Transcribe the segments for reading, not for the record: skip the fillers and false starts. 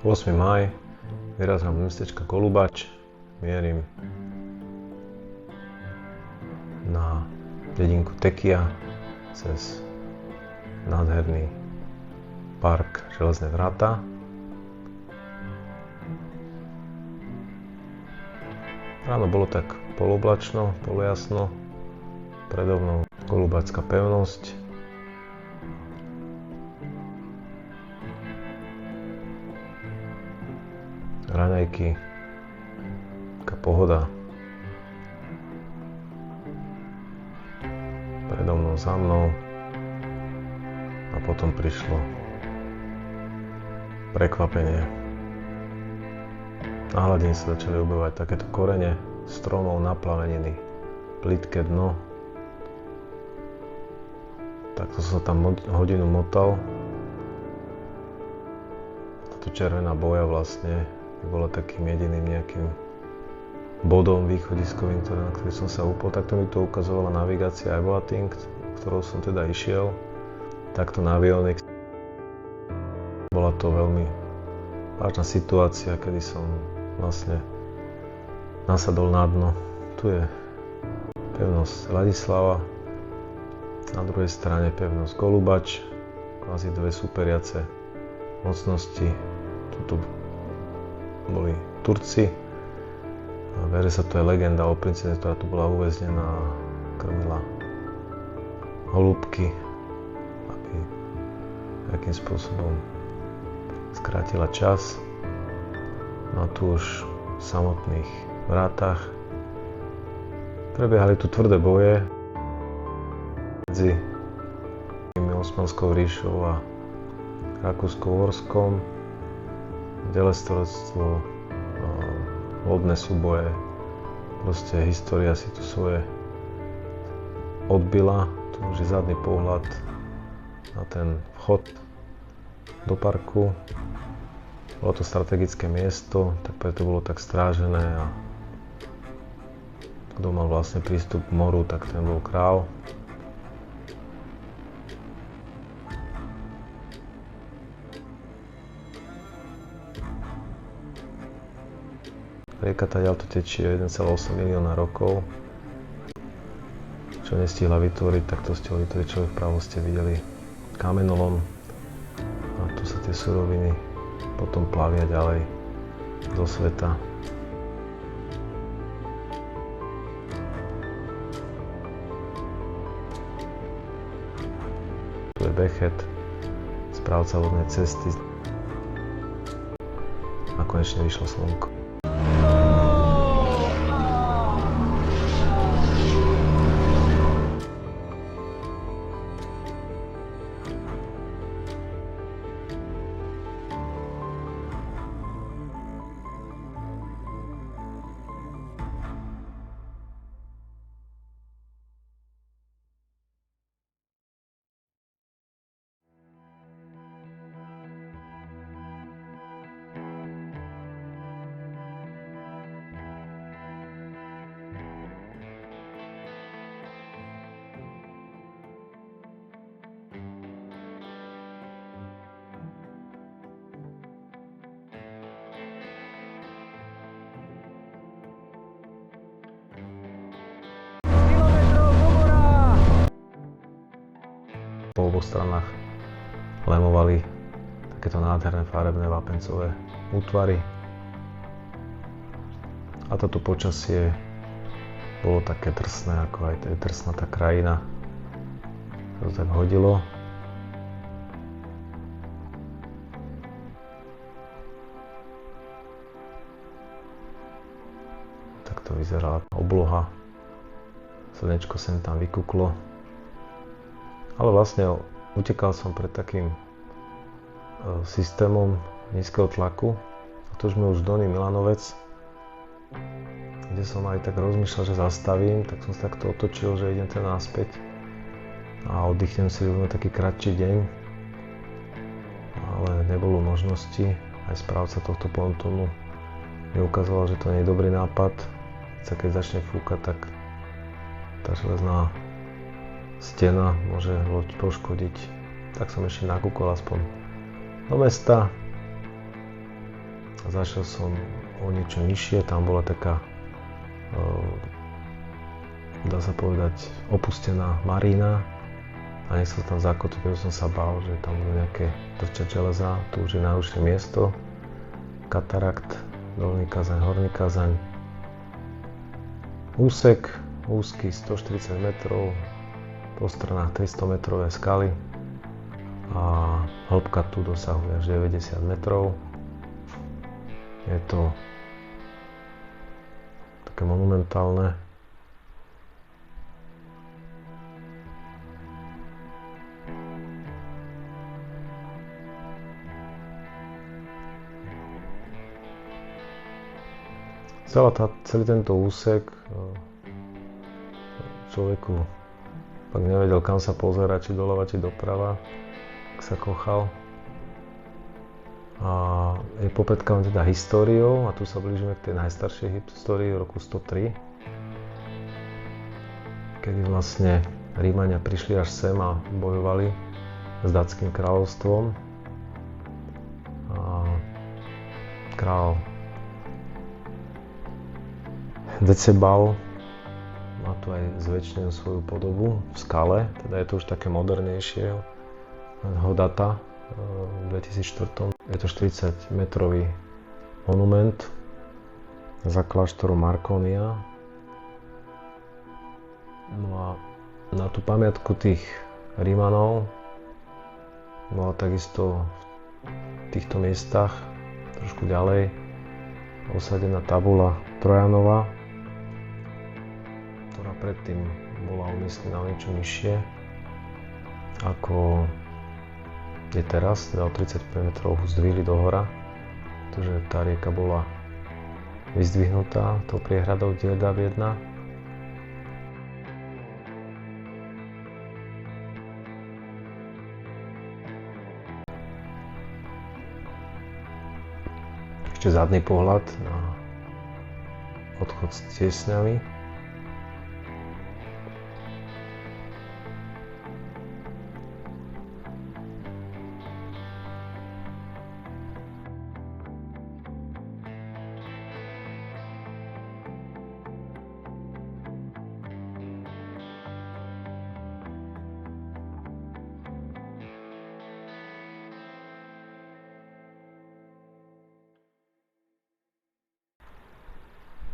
8. máj, vyrazím z mestečka Golubač, mierim na dedinku Tekia cez nádherný park Železné Vráta. Ráno bolo tak poloblačno, polojasno, predo mnou Golubačská pevnosť. Raňajky, taká pohoda. Predo mnou, za mnou. A potom prišlo prekvapenie. Na hladine sa začali objavovať takéto korene stromov na plaveniny, plitké dno. Takto som sa tam hodinu motal. Táto červená boja vlastne bola takým jediným nejakým bodom východiskovým, na ktorý som sa upol. Takto mi to ukazovala navigácia iVolating, ktorou som teda išiel. Takto na Avionics. Bola to veľmi vážna situácia, kedy som vlastne nasadol na dno. Tu je pevnosť Ladislava, na druhej strane pevnosť Golubač, kvázi dve superiace mocnosti. Tuto boli Turci. Verí sa, to je legenda o princeze, ktorá tu bola uväznená a krmila holúbky, aby nejakým spôsobom skrátila čas. No a tu už v samotných vrátach prebiehali tu tvrdé boje medzi Osmanskou ríšou a Rakúsko-Uhorskom. Delestorectvo, lodné súboje, proste história si tu svoje odbila. Tu už je zadný pohľad na ten vchod do parku. Bolo to strategické miesto, tak preto bolo tak strážené a kto mal vlastne prístup k moru, tak ten bol král. Rieka taďalto tečie 1,8 milióna rokov. Čo nestihla vytvoriť, tak to stihol vytvoriť človek. Vpravo ste videli kamenolom. A tu sa tie suroviny potom plavia ďalej do sveta. Tu je Bechet, správca vodnej cesty. A konečne vyšlo slnko. Po oboch stranách lemovali takéto nádherné farebné vápencové útvary. A toto počasie bolo také drsné, ako aj drsná tá krajina. To tak hodilo. Tak to vyzerala obloha. Slnečko sem tam vykuklo. Ale vlastne utekal som pred takým systémom nízkeho tlaku. A to už sme už Dolný Milanovec, kde som aj tak rozmýšľal, že zastavím, tak som sa takto otočil, že idem teda naspäť a oddychnem si rovno taký kratší deň. Ale nebolo možnosti, aj správca tohto pontónu mi ukazoval, že to nie je dobrý nápad. Keď začne fúkať, tak tá železná stena môže loď poškodiť. Tak som ešte nakúkol aspoň do mesta. Zašiel som o niečo nižšie, tam bola taká, dá sa povedať, opustená marína a nechcel tam zakotviť, pretože som sa bál, že tam budú nejaké trčať železa, tu už je najúžšie miesto, katarakt, dolný Kazaň, horný Kazaň. Úsek úzky 140 metrov, po stranách 300 metrové skaly a hĺbka tu dosahuje až 90 metrov. Je to také monumentálne. Celý tento úsek človeku pak nevedel, kam sa pozerať, či doľava, či doprava, ak sa kochal. A je popredkávaný teda históriou a tu sa blížime k tej najstaršej histórii roku 103, kedy vlastne Rímania prišli až sem a bojovali s Datským kráľovstvom. A král Decebal má tu aj zväčšnenú svoju podobu v skale, teda je to už také modernejšie data v 2004. Je to 40 metrový monument za kláštorom Marconia. No a na tú pamiatku tých Rímanov bola takisto v týchto miestach trošku ďalej osadená tabula Trojanova, ktorá predtým bola umiestnená o niečo nižšie ako je teraz, teda o 35 metrov zdvihli do hora, pretože tá rieka bola vyzdvihnutá tou priehradou Dierdav 1. Ešte zadný pohľad na odchod s tiesňami.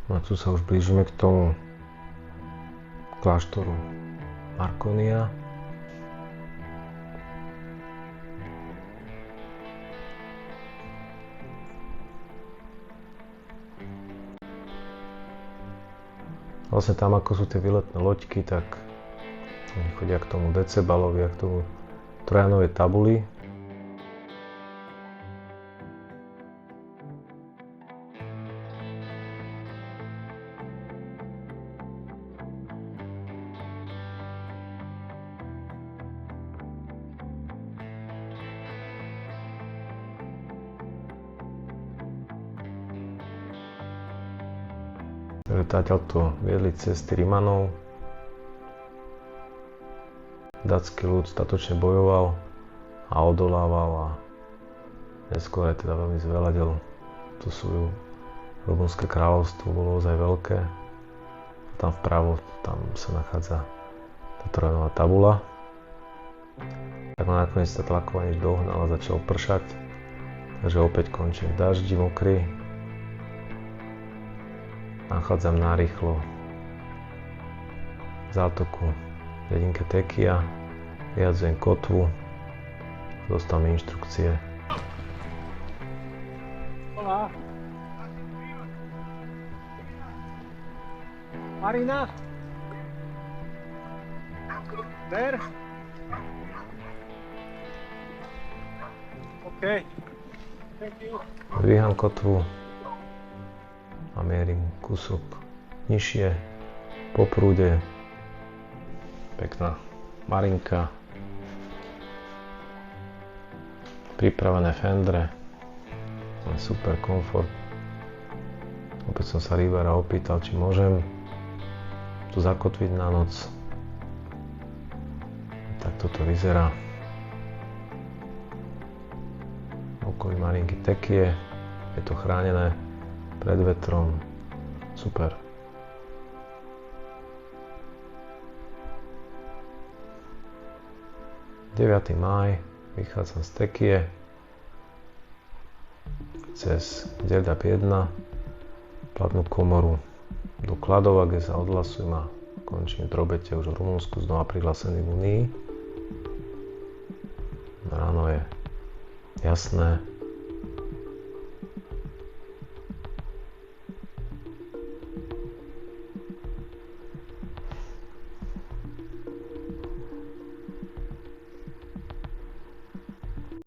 A tu sa už blížime k tomu kláštoru Marconia. Vlastne tam, ako sú tie výletné loďky, tak oni chodia k tomu Decebalovi a k tomu Trojanovej tabuli. Táťaľto viedli cesty Rimanov. Datský ľud statočne bojoval a odolával a neskôr aj teda veľmi zveľadil tú svoju Rumunské kráľovstvo, bolo ozaj veľké. A tam vpravo, tam sa nachádza tá Trojanová tabula. Tak ma nakoniec tá tlakovanič dohnal a začal pršať, takže opäť končím v daždi, mokrý. Nachádzam narýchlo v zátoku dedinke Tekia, vyjadzujem kotvu, dostal mi inštrukcie. Hola. Marina? There? Okay. Thank you. Dvíham kotvu a mierim kúsok nižšie po prúde. Pekná marinka, pripravené fendre, super komfort. Opäť som sa rybára opýtal, či môžem tu zakotviť na noc. Tak toto vyzerá. Okolí marinky Tekie. je to chránené pred vetrom. Super. Deviaty máj, vychádzam z Tekie cez Ďerdap 1, plavnú komoru do Kladova, kde sa odhlasujem a končím v Drobete už v Rumunsku, znova prihlásený v Unii. Ráno je jasné.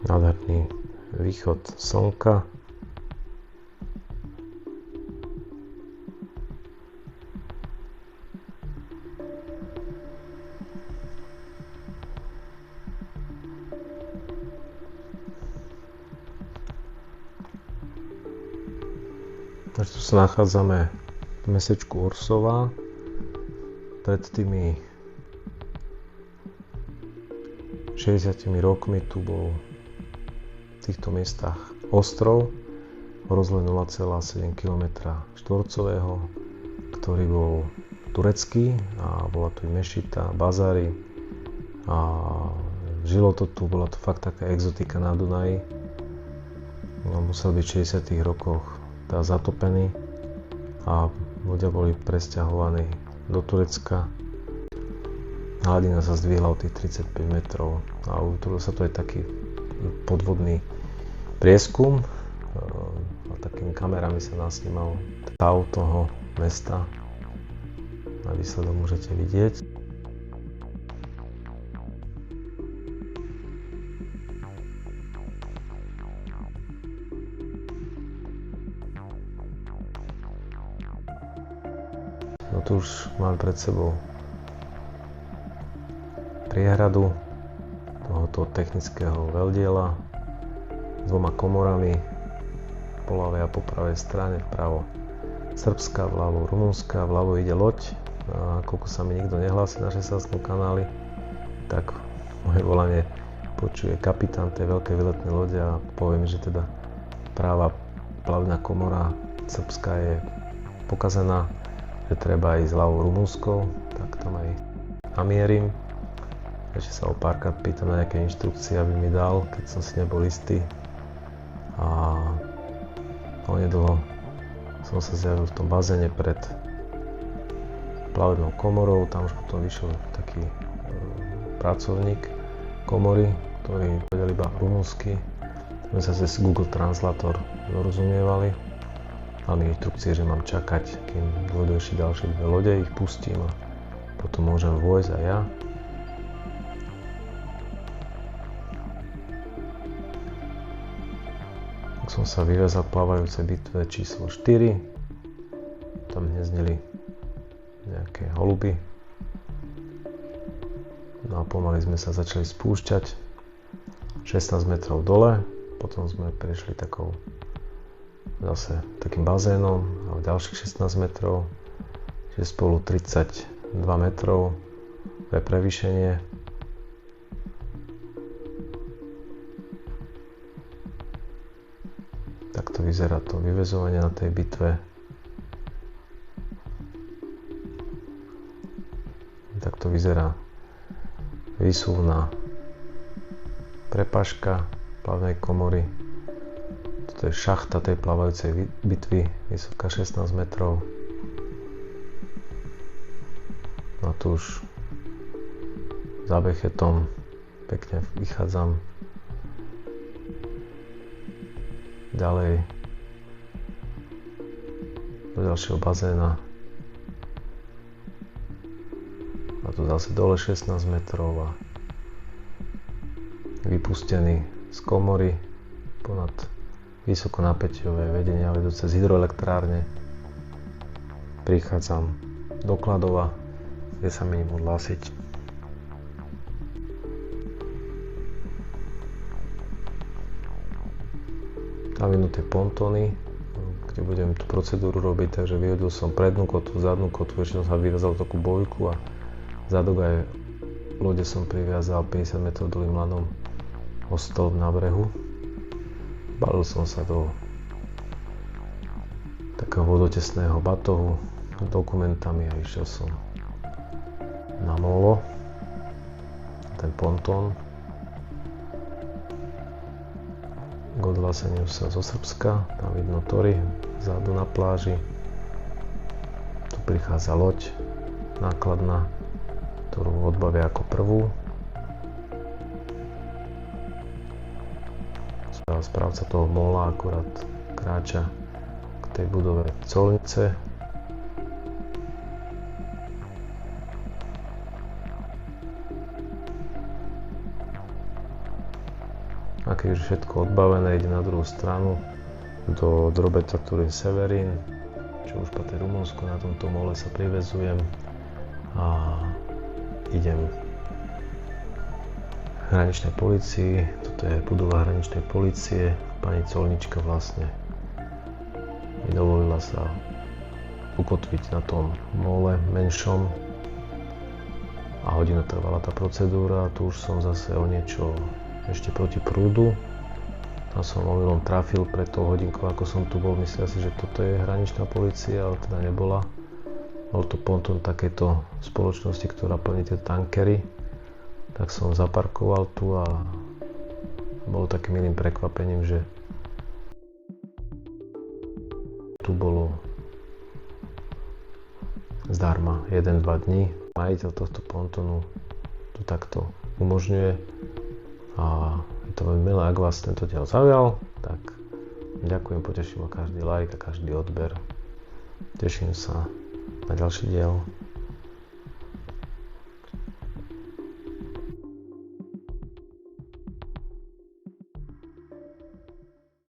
Nádherný východ slnka. Takže tu sa nachádzame v mestečku Orsova. Pred tými 60 rokmi tu bol v týchto miestach ostrov o rozlohe 0,7 km štvorcového, ktorý bol turecký a bola tu i mešita, bazári a žilo to tu, bola to fakt taká exotika na Dunaji. No, musel byť v 60 rokoch zatopený a ľudia boli presťahovaní do Turecka. Hladina sa zdvihla o tých 35 metrov a utvoril sa tu aj taký podvodný prieskum a takými kamerami sa nasnímal stav toho mesta. Na výsledok môžete vidieť. No tu už mám pred sebou priehradu tohoto technického veľdiela s dvoma komorami, po ľavej a po pravej strane, vpravo srbská, vľavo rumunská, vľavo ide loď. A koľko sa mi nikto nehlási na 16. kanáli, tak moje volanie počuje kapitán tej veľkej výletnej lode a poviem, že teda práva plavná komora srbská je pokazená, že treba ísť ľavou rumunskou, tak tam aj namierim. Ešte sa o párkrát pýtam na nejaké inštrukcie, aby mi dal, keď som si nebol istý. A onedlho som sa zjavil v tom bazéne pred plavebnou komorou. Tam už potom vyšiel taký pracovník komory, ktorý vedel iba rumunsky. My sa cez Google Translator dorozumievali. Dal mi inštrukcie, že mám čakať, kým dôjdu ešte ďalšie dve lode, ich pustím a potom môžem vojsť aj ja. Som sa vyvezal v plávajúcej bitve číslo 4. Tam hnezdili nejaké holuby. No a pomaly sme sa začali spúšťať 16 metrov dole. Potom sme prešli takým bazénom a ďalších 16 metrov. Čiže spolu 32 metrov pre prevýšenie. Takto vyzerá to vyväzovanie na tej bitve. Takto vyzerá výsuvná prepážka plavnej komory. Toto je šachta tej plávajúcej bitvy, vysoká 16 metrov. No tu už za bechetom pekne vychádzam ďalej do ďalšieho bazéna a tu zase dole 16 metrov a vypustený z komory ponad vysokonapäťové vedenia vedúce z hydroelektrárne. Prichádzam do Kladova, kde sa mi idem odhlásiť. Tam vyhnuté pontóny, kde budem tú procedúru robiť, takže vyhodil som prednú kotvu, zadnú kotvu, ešte som sa vyviazal takú bojku a zadok aj lode som priviazal 50 metrov dlhým lanom o stĺp na brehu. Balil som sa do takého vodotesného batohu s dokumentami a išiel som na molo, ten pontón, k odhláseniu sa zo Srbska. Tam vidno tory vzadu na pláži. Tu prichádza loď nákladná, ktorú odbavia ako prvú. Správca toho mola akurát kráča k tej budove colnice. A keď už všetko odbavené, ide na druhú stranu do drobeca, ktorý je Severín, čo už patrí Rumunsku. Na tomto mole sa privezujem a idem hraničnej polícii. Toto je budova hraničnej polície. Pani colnička vlastne mi dovolila sa ukotviť na tom mole menšom a hodinu trvala tá procedúra. Tu už som zase o niečo ešte proti prúdu. Tam som omylom trafil pred tou hodinkou, ako som tu bol. Myslel si, že toto je hraničná polícia, ale teda nebola. Bol to pontón takejto spoločnosti, ktorá plní tie tankery. Tak som zaparkoval tu a bolo takým milým prekvapením, že tu bolo zdarma 1-2 dní. Majiteľ tohto pontónu tu takto umožňuje a je to veľmi milé. Ak vás tento diel zaujal, tak ďakujem, poteším ma každý like a každý odber. Teším sa na ďalší diel.